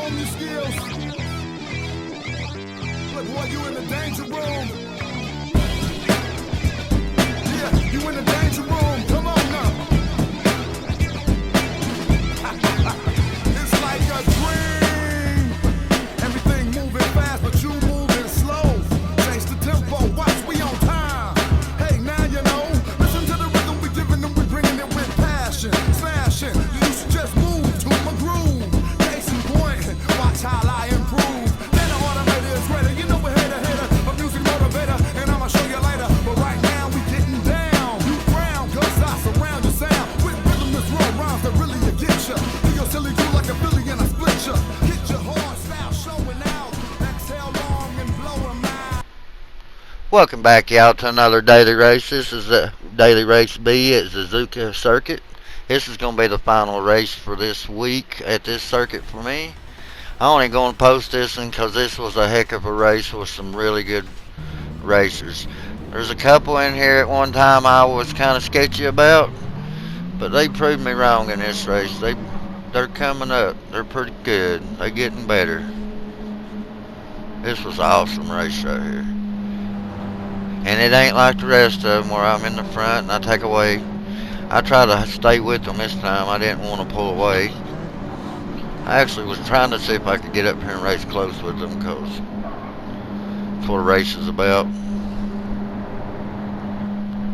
hone your skills. Look, boy, you in the danger room. Yeah, you in the danger room. Come on now. It's like a dream. Everything moving fast, but you moving slow. Change the tempo, watch, we on time. Hey, now you know. Listen to the rhythm we giving them, we bringing it with passion. Smashing, you should just move to my groove. Case in point, watch how I improve. Then the automator is ready, you know we're hater, a music motivator, and I'ma show you later. But right now we getting down. You frown, cause I surround your sound with rhythm that's raw rhymes that really get ya. Do your silly do like a Philly and I split ya. Hit your hard style showing out. Exhale long and blow 'em out. Welcome back out to another daily race. This is the Daily RaceB at Suzuka Circuit. This is going to be the final race for this week at this circuit for me. I only going to post this one because this was a heck of a race with some really good racers. There's a couple in here at one time I was kind of sketchy about, but they proved me wrong in this race. They're coming up. They're pretty good. They're getting better. This was an awesome race right here. And it ain't like the rest of them where I'm in the front and I take away. I try to stay with them this time. I didn't want to pull away. I actually was trying to see if I could get up here and race close with them because that's what a race is about.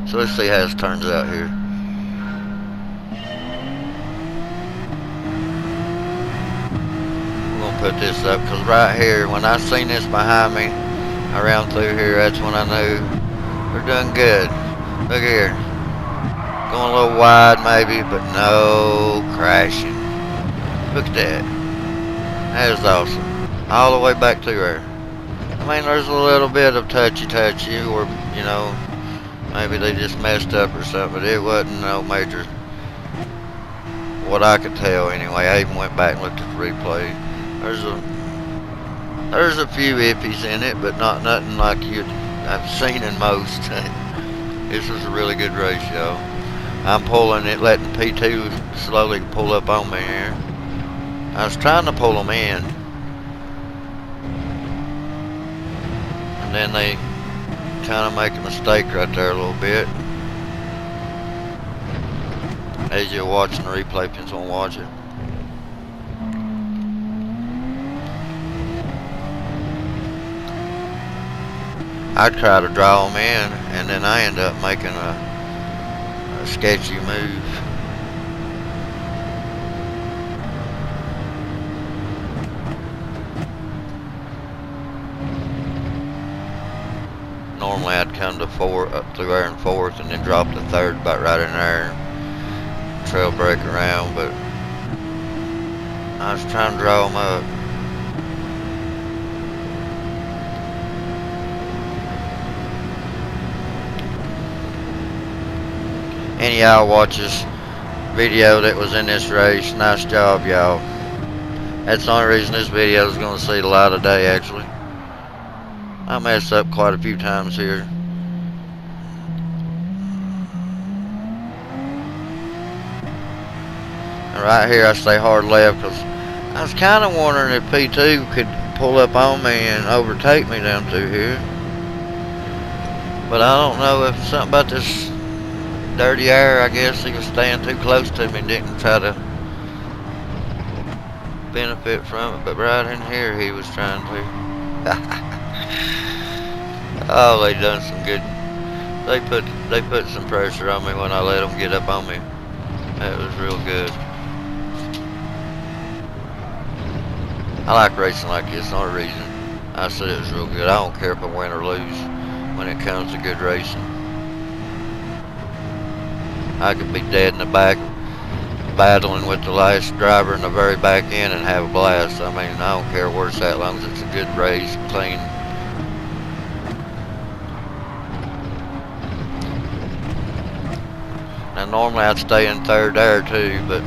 So let's see how this turns out here. We're going to put this up because right here, when I seen this behind me, around through here, that's when I knew we're doing good. Look here. Going a little wide maybe, but no crashing. Look at that. That is awesome. All the way back through there. I mean, there's a little bit of touchy or, you know, maybe they just messed up or something, but it wasn't no major, what I could tell anyway. I even went back and looked at the replay. There's a few iffies in it, but not nothing like I've seen in most. This was a really good race, y'all. I'm pulling it, letting P2 slowly pull up on me here. I was trying to pull them in, and then they kind of make a mistake right there a little bit. As you're watching the replay, if you want to watch it. I try to draw them in, and then I end up making a sketchy move. Normally I'd come to up through there in fourth and then drop the third about right in there, trail break around, but I was trying to draw them up. Any of y'all watch this video that was in this race, nice job, y'all. That's the only reason this video is going to see the light of day, actually. I messed up quite a few times here. And right here I stay hard left because I was kind of wondering if P2 could pull up on me and overtake me down through here. But I don't know if something about this dirty air, I guess he was staying too close to me and didn't try to benefit from it, but right in here he was trying to. Oh, they done some good. They put some pressure on me when I let them get up on me. That was real good. I like racing like this. The only reason I said it was real good. I don't care if I win or lose when it comes to good racing. I could be dead in the back battling with the last driver in the very back end and have a blast. I mean, I don't care where it's at, as long as it's a good race, clean. Now normally I'd stay in third there too, but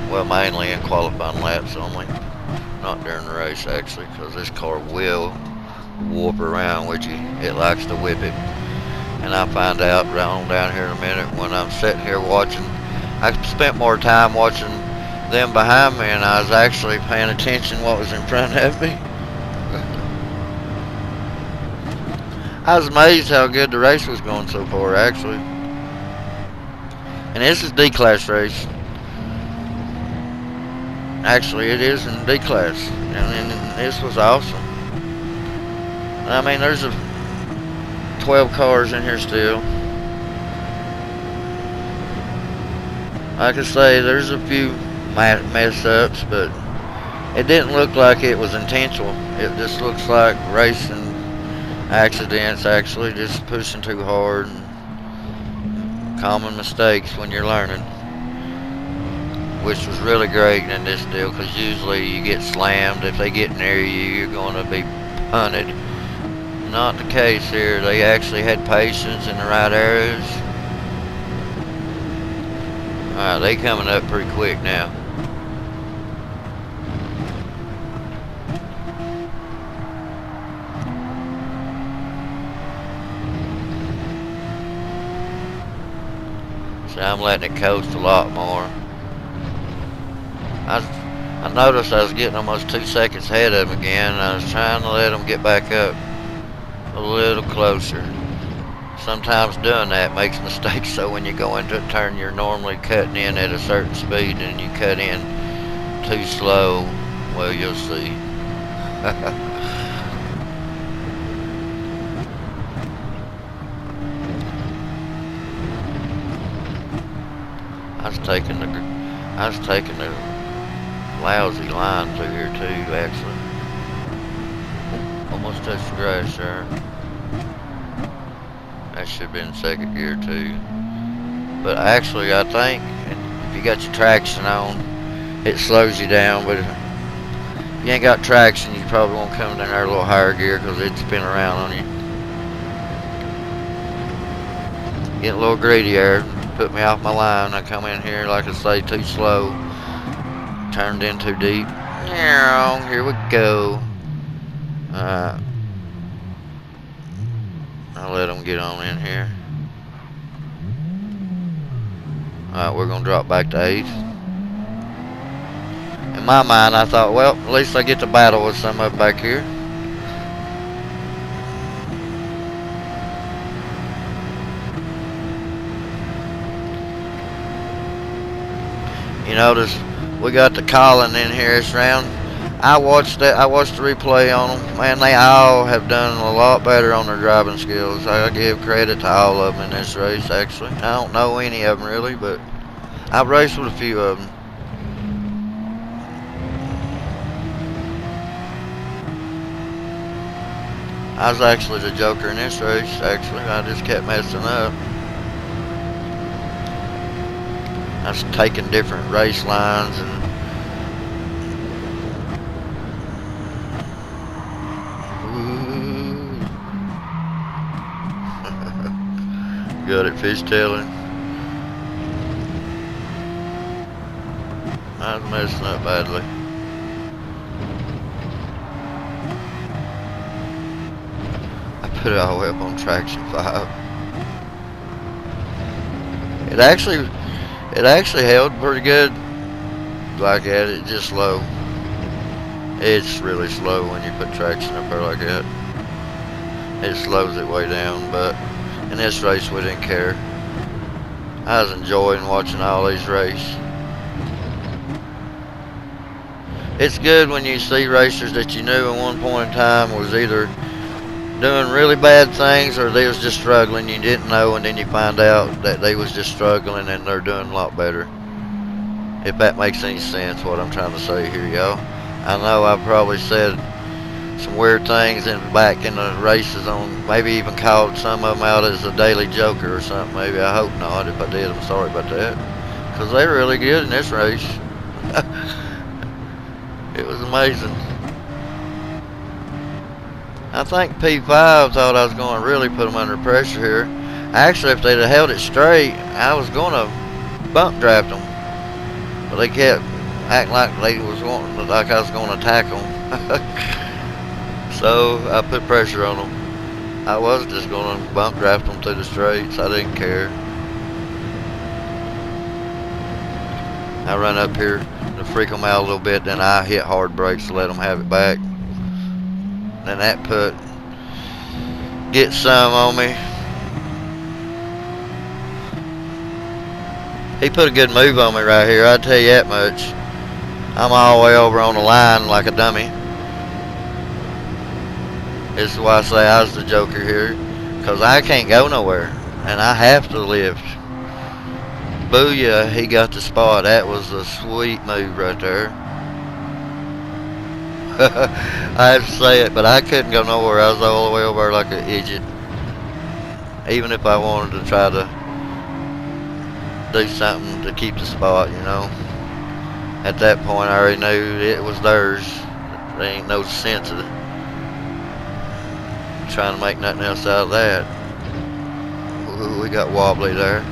well, mainly in qualifying laps only, not during the race actually, because this car will warp around with you. It likes to whip it. And I find out right on down here in a minute when I'm sitting here watching I spent more time watching them behind me, and I was actually paying attention what was in front of me. I was amazed how good the race was going so far, actually. And this is D-class race. Actually, it is in D-class, and this was awesome. I mean, there's 12 cars in here still. Like I say, there's a few mess ups, but it didn't look like it was intentional. It just looks like racing accidents, actually just pushing too hard, and common mistakes when you're learning, which was really great in this deal, because usually you get slammed. If they get near you, you're going to be punted. Not the case here. They actually had patience in the right areas. Alright, they coming up pretty quick now. See, I'm letting it coast a lot more. I noticed I was getting almost 2 seconds ahead of them again, and I was trying to let them get back up a little closer. Sometimes doing that makes mistakes, so when you go into a turn you're normally cutting in at a certain speed and you cut in too slow, well, you'll see. I was taking the lousy line through here too, actually. Almost touched the grass there. That should have been second gear too. But actually, I think if you got your traction on, it slows you down. But if you ain't got traction, you probably won't come in there a little higher gear because it'd spin around on you. Get a little greedy there. Put me off my line. I come in here, like I say, too slow. Turned in too deep. Here we go. Alright. I'll let them get on in here. Alright, we're going to drop back to 8th. In my mind, I thought, well, at least I get to battle with some of them back here. You notice we got the Colin in here this round. I watched the replay on them. Man, they all have done a lot better on their driving skills. I give credit to all of them in this race, actually. I don't know any of them really, but I've raced with a few of them. I was actually the joker in this race, actually. I just kept messing up. I was taking different race lines and got it fishtailing. I was messing up badly. I put it all the way up on traction 5. It actually held pretty good like that. It's just slow. It's really slow when you put traction up there like that. It slows it way down, but in this race we didn't care. I was enjoying watching all these races. It's good when you see racers that you knew at one point in time was either doing really bad things or they was just struggling. You didn't know, and then you find out that they was just struggling and they're doing a lot better. If that makes any sense, what I'm trying to say here, y'all. I know I've probably said some weird things back in the races, on maybe even called some of them out as a daily joker or something. Maybe, I hope not. If I did, I'm sorry about that, because they were really good in this race. It was amazing. I think P5 thought I was going to really put them under pressure here. Actually, if they'd have held it straight, I was going to bump draft them, but they kept acting like I was going to attack them. So I put pressure on them. I was just going to bump draft them through the straights. I didn't care. I run up here to freak them out a little bit, then I hit hard brakes to let them have it back. Then that gets some on me. He put a good move on me right here, I'll tell you that much. I'm all the way over on the line like a dummy. This is why I say I was the joker here, because I can't go nowhere, and I have to lift. Booyah, he got the spot. That was a sweet move right there. I have to say it, but I couldn't go nowhere. I was all the way over like an idiot. Even if I wanted to try to do something to keep the spot, you know. At that point, I already knew it was theirs. There ain't no sense of trying to make nothing else out of that. Ooh, we got wobbly there.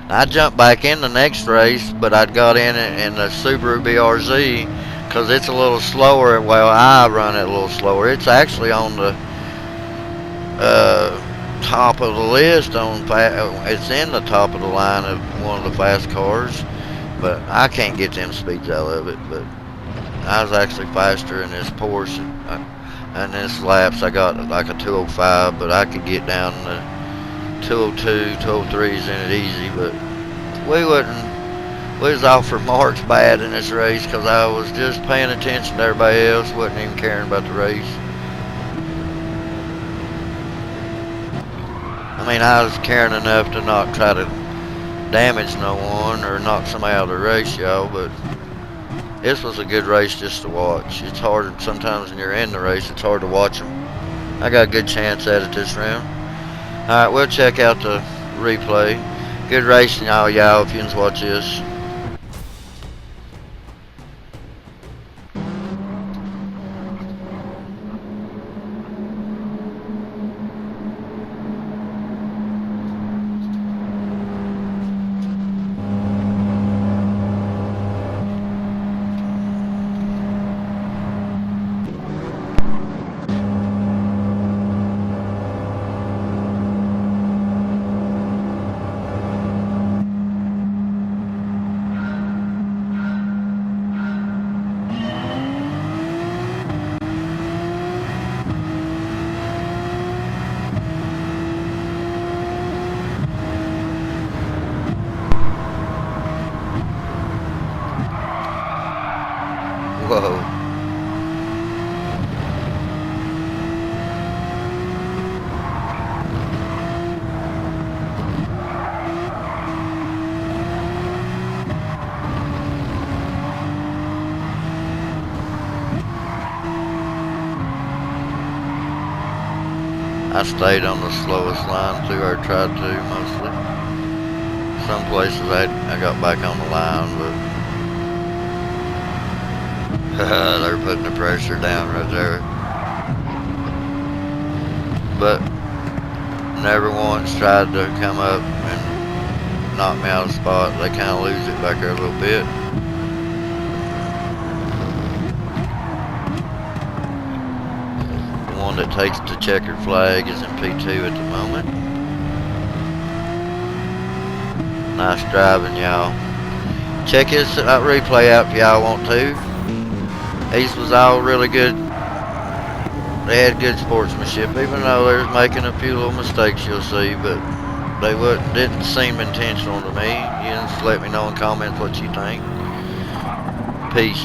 I jumped back in the next race, but I'd got in the Subaru BRZ because it's a little slower. Well, I run it a little slower. It's actually on the top of the list. It's in the top of the line of one of the fast cars, but I can't get them speeds out of it. But I was actually faster in this Porsche. And this laps, I got like a 205, but I could get down to 202, 203s in it easy, but we was off for marks bad in this race because I was just paying attention to everybody else, wasn't even caring about the race. I mean, I was caring enough to not try to damage no one or knock somebody out of the race, y'all, but this was a good race just to watch. It's hard, sometimes when you're in the race, it's hard to watch them. I got a good chance at it this round. Alright, we'll check out the replay. Good racing, y'all if you can watch this. Whoa. I stayed on the slowest line too, or tried to mostly. Some places I got back on the line, but they're putting the pressure down right there. But never once tried to come up and knock me out of the spot. They kind of lose it back there a little bit. The one that takes the checkered flag is in P2 at the moment. Nice driving, y'all. Check his replay out if y'all want to. These was all really good. They had good sportsmanship, even though they was making a few little mistakes you'll see, but they didn't seem intentional to me. You can just let me know in comments what you think. Peace.